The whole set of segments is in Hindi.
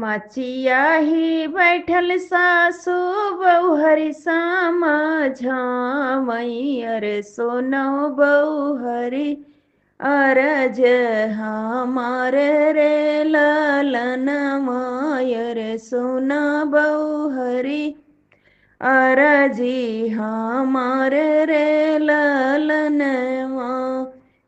मचियाही बैठल सासु बहुहरि समझामई अरे सोनो बहुहरि अरज हमार रे ललन मायर सोना बहुहरि अरजी हमार रे ललन माँ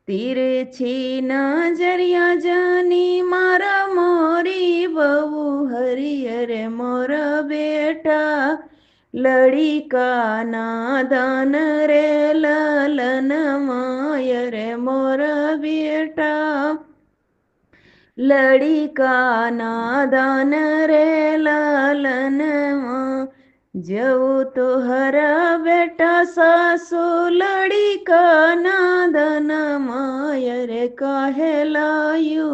तिरछी नजरिया जानी मारा मोरी बहू हरियर मोर बेटा लड़ी का नादान रे ललन मायर मोर बेटा लड़ी का नादान रे ललन माँ जऊ तोहरा बेटा सासु लड़ी का नादन मायर काहे लायू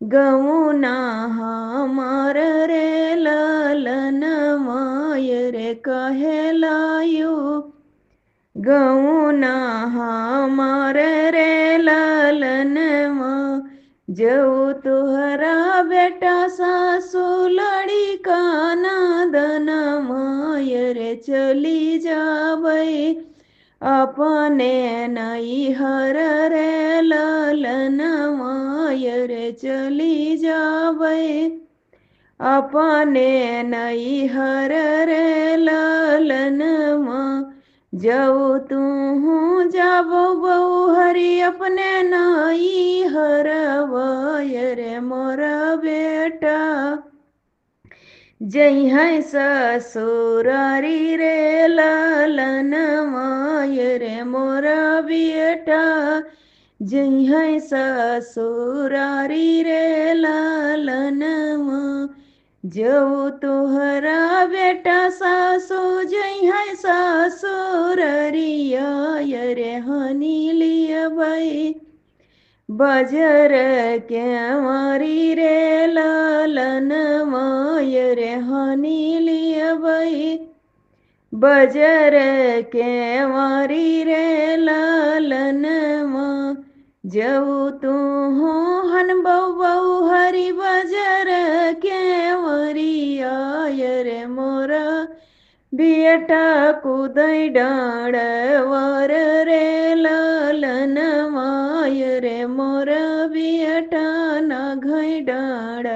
गमुना हमार रे ललन मायर काहे लायू गौना हमार रे ललन माँ जऊ तुहरा बेटा सासु लड़ी का नादन मायर चली जाबई अपने नैहर रे ललन मायर चली जाबई अपने नैहर रे ललन माँ जऊ तू जाबो बहुहरि अपने नैहर वायर मोरा बेटा जइहै ससुरारी रे ललन मायर मोरा बेटा जइहै ससुरारी रे ललन माँ जऊ तोहरा बेटा सासु जइहै ससुररिया रे हनी लियबई बजर के मारी रे ललन मायर हनी लियबई बजर के मारी रे ललन माँ जऊ तू हन बहु हरि बजर के मरिया रे मोरा बेटा कुदै डाँड वर रे ललन मायर मोरा बेटा नघै डाँड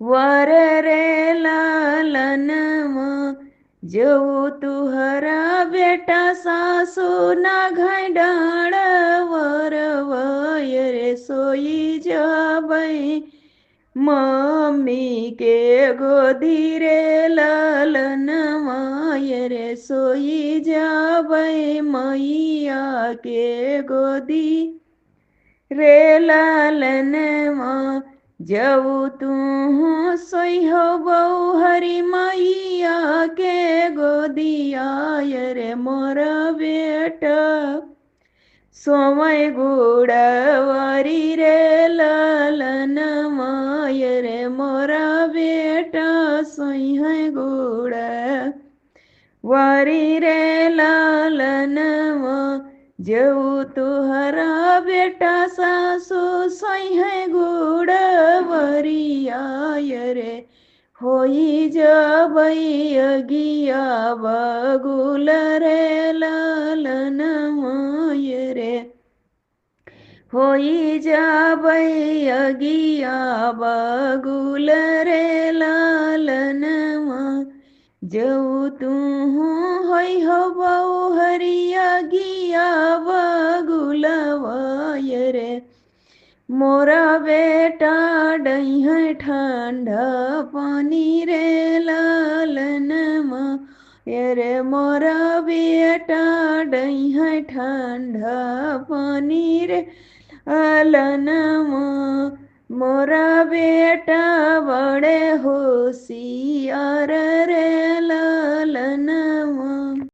वर रे ललन माँ जऊ तुहरा बेटा सासु नघै डाँड वर वायर सोई जाबई मम्मी के गोदी रे ललन मायर सोई जाबई मैया के गोदी रे ललन माँ जऊ तू सोई हो बहुहरि मैया के गोदिया रे मोरा बेटा सोमय गुड़वारी रे ललन मायर मोरा बेटा सोई गुड़ वारी रे ललन माँ जऊ तुहरा बेटा सासु सोई गुड़ वरिया रे होई जबई अगिया बगुल रे ललन मायर होई जाबई अगिया बगुल रे ललन माँ जऊ तू होई हो बहुहरि अगिया बगुल वायर मोरा बेटा डइहै ठंडा पानी रे ललन मायर मोरा बेटा डइहै ठंडा पानी रे ललन माँ मोरा बेटा बड़े होशियार रे ललन माँ।